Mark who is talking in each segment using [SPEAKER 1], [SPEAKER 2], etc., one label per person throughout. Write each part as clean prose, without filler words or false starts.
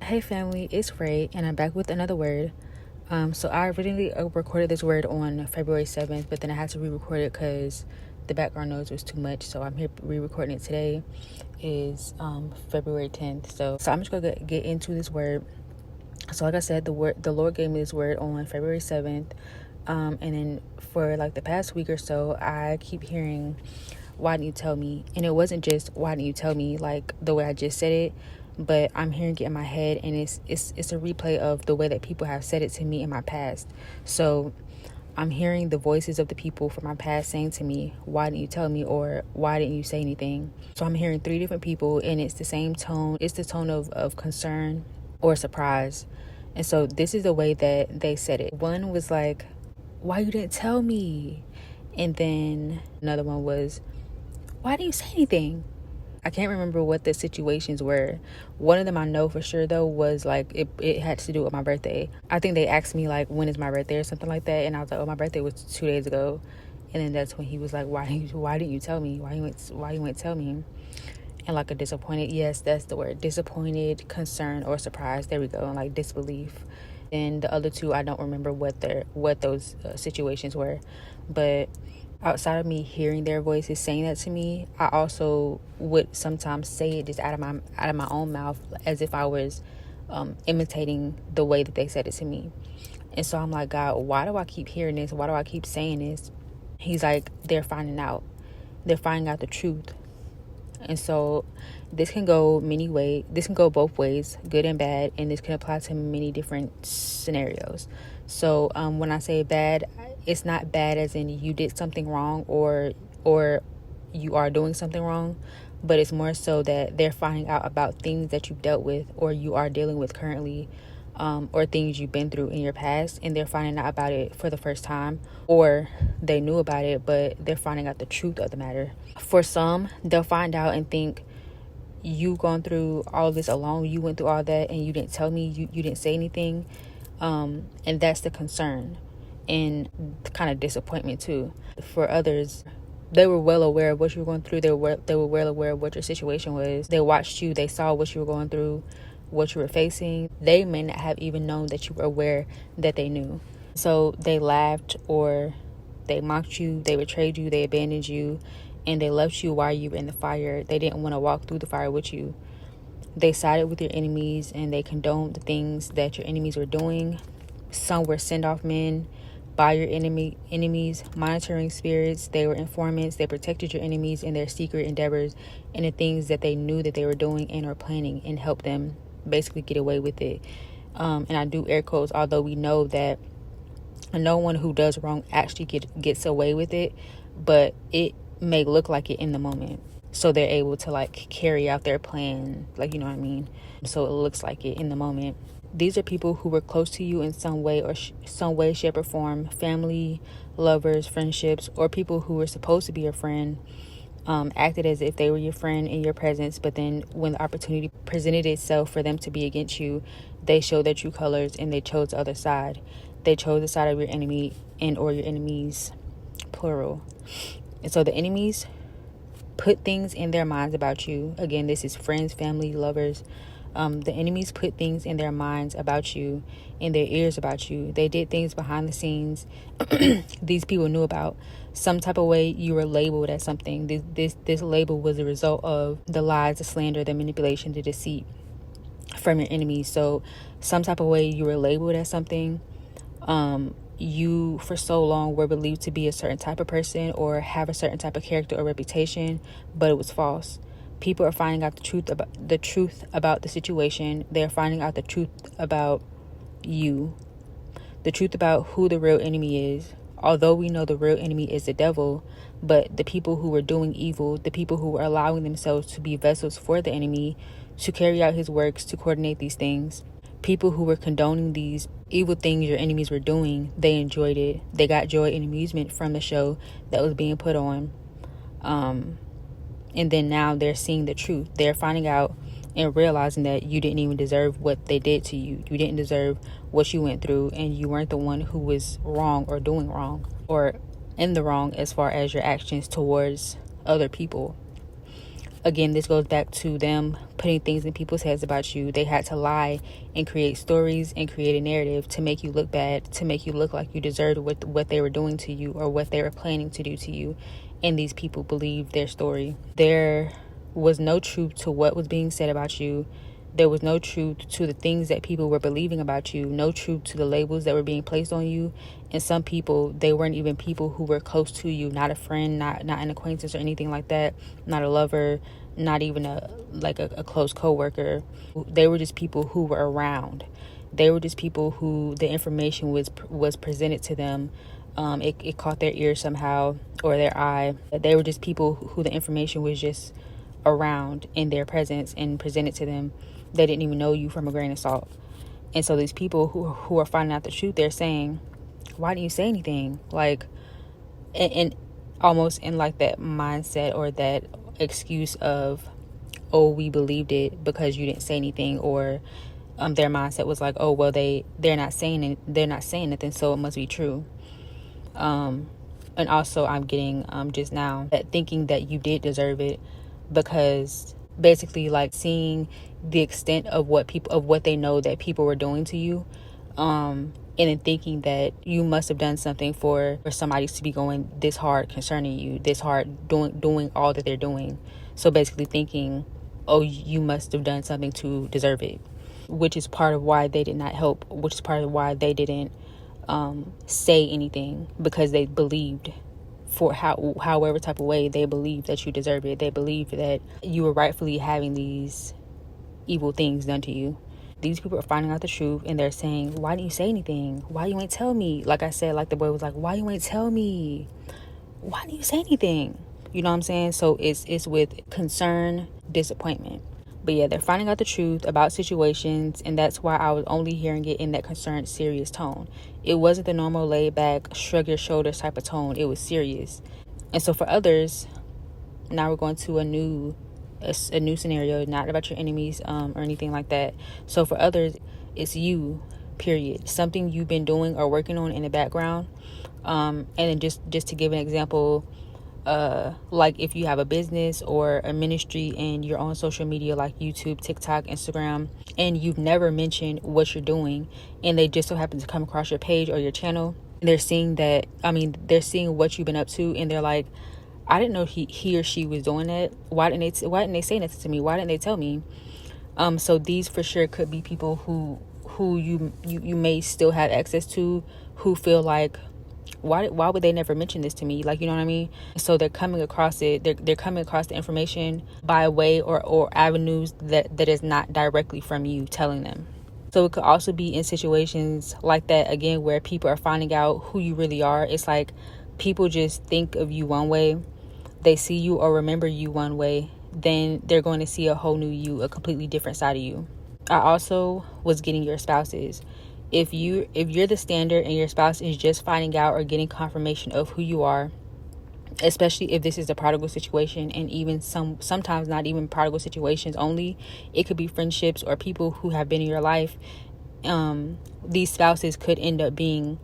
[SPEAKER 1] Hey family, it's Rhae, and I'm back with another word. So I originally recorded this word on February 7th, but then I had to re-record it because the background noise was too much. So I'm here re-recording it today. Is February 10th. So I'm just gonna get into this word. So like I said, the Lord gave me this word on February 7th, and then for like the past week or so, I keep hearing, "Why didn't you tell me?" And it wasn't just "Why didn't you tell me?" like the way I just said it, but I'm hearing it in my head, and it's a replay of the way that people have said it to me in my past. So I'm hearing the voices of the people from my past saying to me, "Why didn't you tell me?" or "Why didn't you say anything?" So I'm hearing three different people, and it's the same tone. It's the tone of concern or surprise. And so this is the way that they said it. One was like, "Why you didn't tell me?" And then another one was, "Why didn't you say anything?" I can't remember what the situations were. One of them I know for sure though was like it had to do with my birthday. I think they asked me like, when is my birthday or something like that, and I was like, oh, my birthday was 2 days ago. And then that's when he was like, why didn't you tell me? Why you wouldn't tell me? And like a disappointed, yes, that's the word, disappointed, concern, or surprise. There we go. And like disbelief. And the other two, I don't remember what those situations were, but outside of me hearing their voices saying that to me, I also would sometimes say it just out of my own mouth, as if I was imitating the way that they said it to me. And so I'm like, God, why do I keep hearing this? Why do I keep saying this? He's like, they're finding out the truth. And so this can go many ways. This can go both ways, good and bad, and this can apply to many different scenarios. So when I say bad, it's not bad as in you did something wrong or you are doing something wrong, but it's more so that they're finding out about things that you've dealt with or you are dealing with currently, or things you've been through in your past, and they're finding out about it for the first time, or they knew about it, but they're finding out the truth of the matter. For some, they'll find out and think, you gone through all this alone, you went through all that and you didn't tell me, you didn't say anything. And that's the concern and kind of disappointment too. For others, they were well aware of what you were going through. They were well aware of what your situation was. They watched you, they saw what you were going through, what you were facing. They may not have even known that you were aware that they knew. So they laughed, or they mocked you, they betrayed you, they abandoned you, and they left you while you were in the fire. They didn't want to walk through the fire with you. They sided with your enemies, and they condoned the things that your enemies were doing. Some were send-off men by your enemies, monitoring spirits. They were informants. They protected your enemies in their secret endeavors and the things that they knew that they were doing and or planning, and helped them basically get away with it. And I do air quotes, although we know that no one who does wrong actually gets away with it, but it may look like it in the moment. So they're able to like carry out their plan, like, you know what I mean? So it looks like it in the moment. These are people who were close to you in some way or some way, shape, or form. Family, lovers, friendships, or people who were supposed to be your friend, acted as if they were your friend in your presence, but then when the opportunity presented itself for them to be against you, they showed their true colors and they chose the other side. They chose the side of your enemy and or your enemies, plural. And so the enemies put things in their minds about you. Again, this is friends, family, lovers. The enemies put things in their minds about you, in their ears about you. They did things behind the scenes these people knew about. Some type of way you were labeled as something. This label was a result of the lies, the slander, the manipulation, the deceit from your enemies. So some type of way you were labeled as something. You for so long were believed to be a certain type of person or have a certain type of character or reputation, but it was false. People are finding out the truth about the situation. They're finding out the truth about you, the truth about who the real enemy is. Although we know the real enemy is the devil, but the people who were doing evil, the people who were allowing themselves to be vessels for the enemy, to carry out his works, to coordinate these things, people who were condoning these evil things your enemies were doing, they enjoyed it. They got joy and amusement from the show that was being put on. And then now they're seeing the truth. They're finding out and realizing that you didn't even deserve what they did to you. You didn't deserve what you went through, and you weren't the one who was wrong or doing wrong or in the wrong as far as your actions towards other people. Again, this goes back to them putting things in people's heads about you. They had to lie and create stories and create a narrative to make you look bad, to make you look like you deserved what they were doing to you or what they were planning to do to you. And these people believed their story. There was no truth to what was being said about you. There was no truth to the things that people were believing about you, no truth to the labels that were being placed on you. And some people, they weren't even people who were close to you, not a friend, not an acquaintance or anything like that, not a lover, not even a close coworker. They were just people who were around. They were just people who the information was presented to them. It caught their ear somehow or their eye. They were just people who the information was just around in their presence and presented to them. They didn't even know you from a grain of salt. And so these people who are finding out the truth, they're saying, why didn't you say anything? Like, and almost in like that mindset or that excuse of, oh, we believed it because you didn't say anything. Or their mindset was like, oh, well, they're not saying anything, so it must be true. And also I'm getting just now that thinking that you did deserve it, because basically like seeing the extent of what they know that people were doing to you, and then thinking that you must have done something for somebody to be going this hard concerning you, this hard doing all that they're doing. So basically thinking, oh, you must have done something to deserve it, which is part of why they did not help, which is part of why they didn't say anything, because they believed, for however type of way, they believed that you deserved it. They believed that you were rightfully having these evil things done to you. These people are finding out the truth and they're saying, why didn't you say anything? Why you ain't tell me? Like I said, like the boy was like, why you ain't tell me? Why didn't you say anything? You know what I'm saying? So it's with concern, disappointment. But yeah, they're finding out the truth about situations, and that's why I was only hearing it in that concerned, serious tone. It wasn't the normal laid back, shrug your shoulders type of tone. It was serious. And so for others, now we're going to a new scenario, not about your enemies or anything like that. So for others, it's you, period. Something you've been doing or working on in the background. And then just to give an example, like if you have a business or a ministry and you're on social media like YouTube, TikTok, Instagram, and you've never mentioned what you're doing, and they just so happen to come across your page or your channel, they're seeing what you've been up to, and they're like, I didn't know he or she was doing that. Why didn't they say nothing to me? Why didn't they tell me? So these for sure could be people who you may still have access to, who feel like, why would they never mention this to me? Like, you know what I mean? So they're coming across it. They're coming across the information by way or avenues that is not directly from you telling them. So it could also be in situations like that, again, where people are finding out who you really are. It's like people just think of you one way. They see you or remember you one way. Then they're going to see a whole new you, a completely different side of you. I also was getting your spouses. If you're the standard and your spouse is just finding out or getting confirmation of who you are, especially if this is a prodigal situation, and even sometimes not even prodigal situations only, it could be friendships or people who have been in your life. These spouses could end up being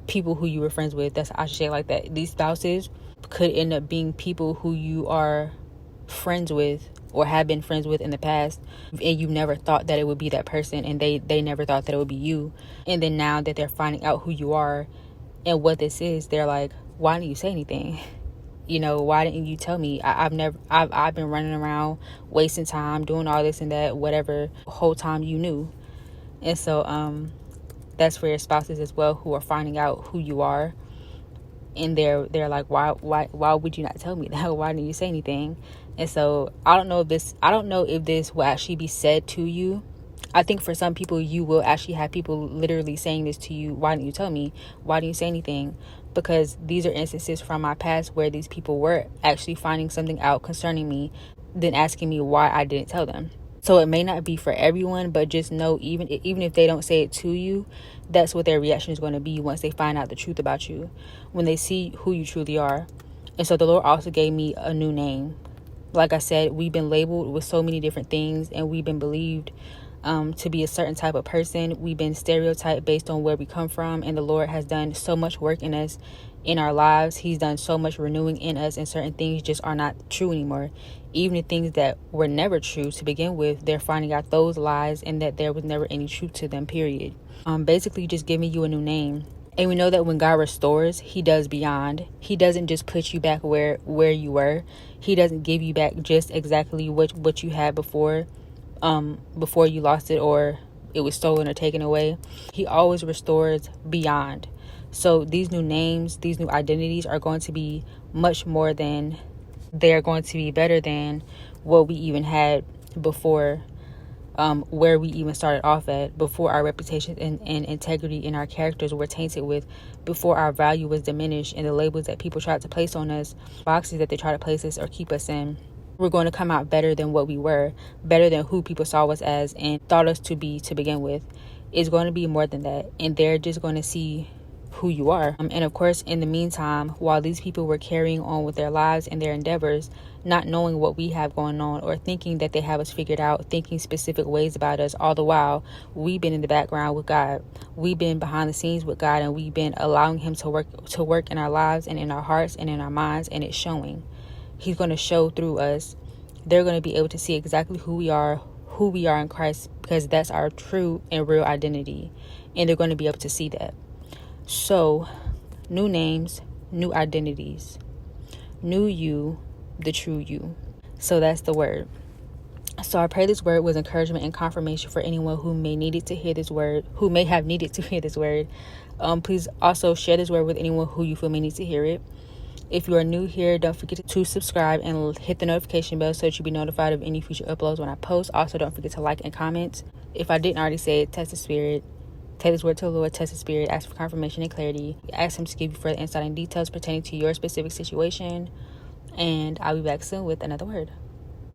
[SPEAKER 1] people who you were friends with. I should say it like that. These spouses could end up being people who you are friends with or have been friends with in the past, and you never thought that it would be that person, and they never thought that it would be you. And then now that they're finding out who you are and what this is, they're like, why didn't you say anything? You know, why didn't you tell me? I've been running around wasting time doing all this and that, whatever, the whole time you knew. And so that's for your spouses as well, who are finding out who you are, and they're like, why would you not tell me that? Why didn't you say anything? And so I don't know if this will actually be said to you. I think for some people, you will actually have people literally saying this to you. Why didn't you tell me? Why didn't you say anything? Because these are instances from my past where these people were actually finding something out concerning me, then asking me why I didn't tell them. So it may not be for everyone, but just know, even if they don't say it to you, that's what their reaction is going to be once they find out the truth about you, when they see who you truly are. And so the Lord also gave me a new name. Like I said, we've been labeled with so many different things, and we've been believed to be a certain type of person. We've been stereotyped based on where we come from, and the Lord has done so much work in us, in our lives. He's done so much renewing in us, and certain things just are not true anymore. Even the things that were never true to begin with, they're finding out those lies and that there was never any truth to them, period. Basically just giving you a new name. And we know that when God restores, he does beyond. He doesn't just put you back where you were. He doesn't give you back just exactly what you had before you lost it or it was stolen or taken away. He always restores beyond. So these new names, these new identities are going to be much more than, they're going to be better than what we even had before, where we even started off at, before our reputation and integrity and our characters were tainted with, before our value was diminished and the labels that people tried to place on us, boxes that they try to place us or keep us in. We're going to come out better than what we were, better than who people saw us as and thought us to be to begin with. It's going to be more than that, and they're just going to see who you are. And of course, in the meantime, while these people were carrying on with their lives and their endeavors, not knowing what we have going on or thinking that they have us figured out, thinking specific ways about us, all the while we've been in the background with God. We've been behind the scenes with God, and we've been allowing him to work in our lives and in our hearts and in our minds, and it's showing. He's going to show through us. They're going to be able to see exactly who we are in Christ, because that's our true and real identity, and they're going to be able to see that. So, new names, new identities, new you, the true you. So that's the word. So I pray this word was encouragement and confirmation for anyone who may needed to hear this word, who may have needed to hear this word. Please also share this word with anyone who you feel may need to hear it. If you are new here, don't forget to subscribe and hit the notification bell so that you'll be notified of any future uploads when I post. Also, don't forget to like and comment. If I didn't already say it, test the spirit. Take this word to the Lord, test the spirit, ask for confirmation and clarity. Ask him to give you further insight and details pertaining to your specific situation. And I'll be back soon with another word.